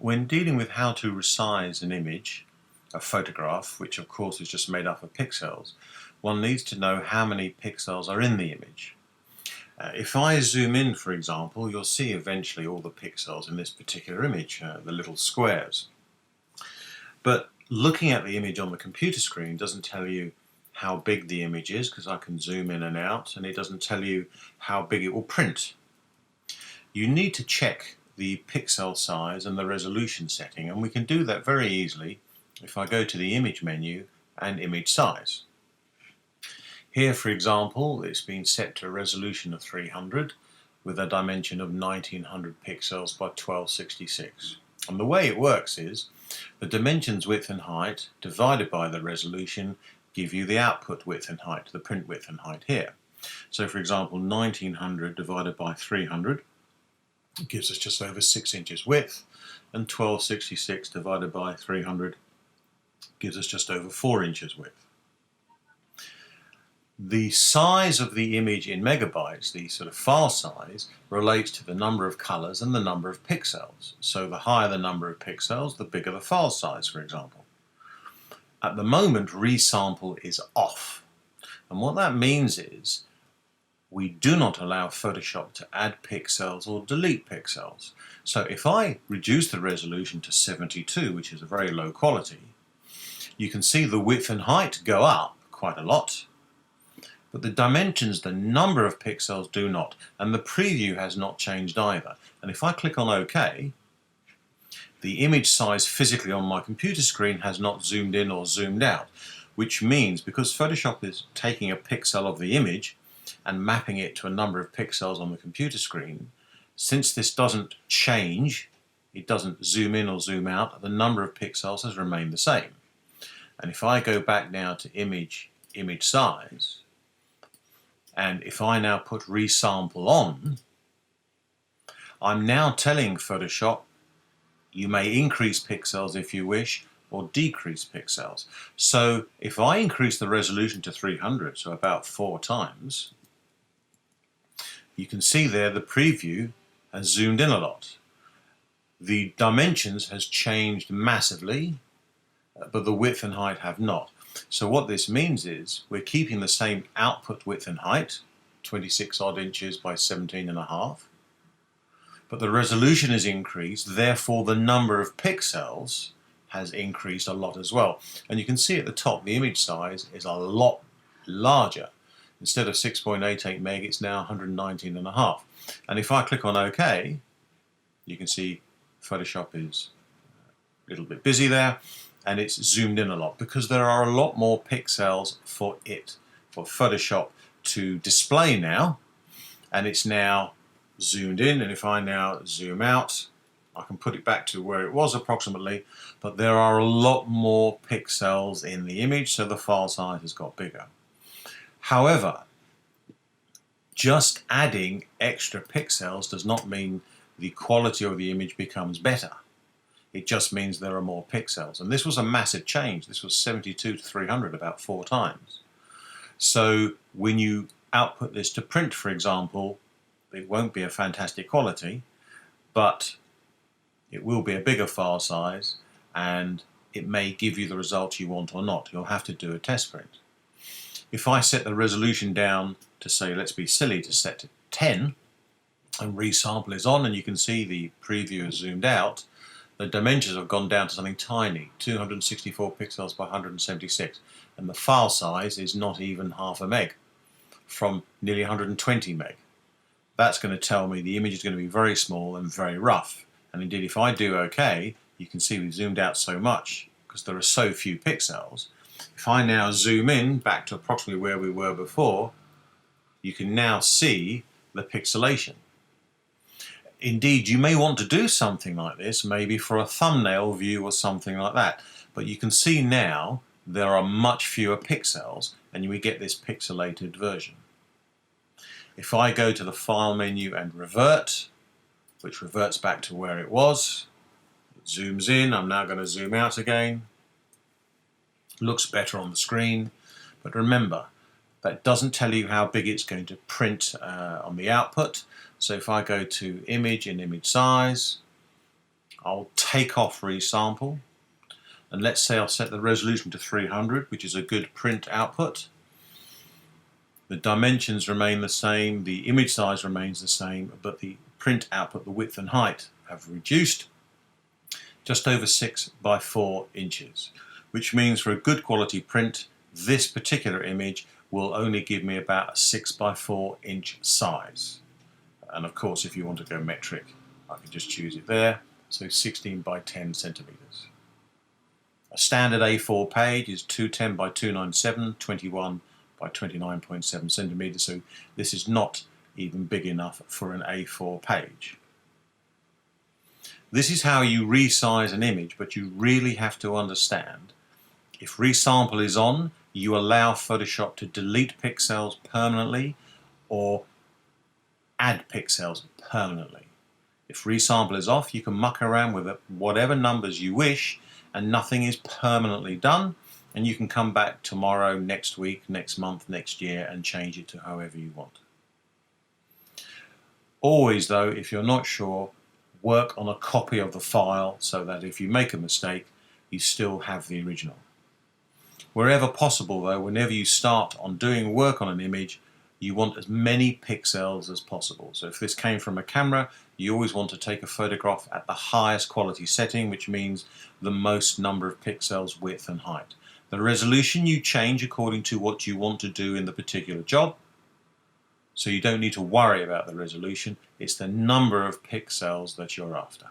When dealing with how to resize an image, a photograph, which of course is just made up of pixels, one needs to know how many pixels are in the image. If I zoom in, for example, you'll see eventually all the pixels in this particular image, the little squares. But looking at the image on the computer screen doesn't tell you how big the image is, because I can zoom in and out, and it doesn't tell you how big it will print. You need to check the pixel size and the resolution setting, and we can do that very easily if I go to the image menu and image size. Here, for example, it's been set to a resolution of 300 with a dimension of 1900 pixels by 1266. And the way it works is the dimensions width and height divided by the resolution give you the output width and height, the print width and height here. So for example, 1900 divided by 300 gives us just over 6 inches width, and 1266 divided by 300 gives us just over 4 inches width. The size of the image in megabytes, the sort of file size, relates to the number of colors and the number of pixels. So the higher the number of pixels, the bigger the file size, for example. At the moment, resample is off. And what that means is we do not allow Photoshop to add pixels or delete pixels. So if I reduce the resolution to 72, which is a very low quality, you can see the width and height go up quite a lot. But the dimensions, the number of pixels, do not, and the preview has not changed either. And if I click on OK, the image size physically on my computer screen has not zoomed in or zoomed out, which means because Photoshop is taking a pixel of the image and mapping it to a number of pixels on the computer screen, since this doesn't change, it doesn't zoom in or zoom out, the number of pixels has remained the same. And if I go back now to image size, and if I now put resample on, I'm now telling Photoshop you may increase pixels if you wish, or decrease pixels. So if I increase the resolution to 300, so about 4 times, you can see there the preview has zoomed in a lot. The dimensions has changed massively, but the width and height have not. So what this means is we're keeping the same output width and height, 26 odd inches by 17.5, but the resolution is increased, therefore the number of pixels has increased a lot as well. And you can see at the top the image size is a lot larger. Instead of 6.88 meg, it's now 119.5. And if I click on OK, you can see Photoshop is a little bit busy there, and it's zoomed in a lot because there are a lot more pixels for Photoshop to display now, and it's now zoomed in. And if I now zoom out, I can put it back to where it was approximately, but there are a lot more pixels in the image, so the file size has got bigger. However, just adding extra pixels does not mean the quality of the image becomes better. It just means there are more pixels. And this was a massive change. This was 72 to 300 about 4 times. So when you output this to print, for example, it won't be a fantastic quality, but it will be a bigger file size, and it may give you the results you want or not. You'll have to do a test print. If I set the resolution down to, say, let's be silly, to set to 10, and resample is on, and you can see the preview is zoomed out, the dimensions have gone down to something tiny, 264 pixels by 176, and the file size is not even half a meg, from nearly 120 meg. That's going to tell me the image is going to be very small and very rough. And indeed, if I do OK, you can see we've zoomed out so much because there are so few pixels. If I now zoom in back to approximately where we were before, you can now see the pixelation. Indeed, you may want to do something like this, maybe for a thumbnail view or something like that. But you can see now there are much fewer pixels, and we get this pixelated version. If I go to the File menu and Revert, which reverts back to where it was, it zooms in. I'm now going to zoom out again. Looks better on the screen, but remember, that doesn't tell you how big it's going to print on the output. So if I go to Image and Image Size, I'll take off resample, and let's say I'll set the resolution to 300, which is a good print output. The dimensions remain the same, the image size remains the same, but the print output, the width and height, have reduced just over 6 by 4 inches, which means for a good quality print, this particular image will only give me about a 6 by 4 inch size. And of course, if you want to go metric, I can just choose it there. So 16 by 10 centimeters. A standard A4 page is 210 by 297, 21 by 29.7 centimeters. So this is not even big enough for an A4 page. This is how you resize an image, but you really have to understand, if resample is on, you allow Photoshop to delete pixels permanently or add pixels permanently. If resample is off, you can muck around with it, whatever numbers you wish, and nothing is permanently done, and you can come back tomorrow, next week, next month, next year, and change it to however you want. Always though, if you're not sure, work on a copy of the file so that if you make a mistake, you still have the original. Wherever possible though, whenever you start on doing work on an image, you want as many pixels as possible. So if this came from a camera, you always want to take a photograph at the highest quality setting, which means the most number of pixels, width and height. The resolution you change according to what you want to do in the particular job. So you don't need to worry about the resolution, it's the number of pixels that you're after.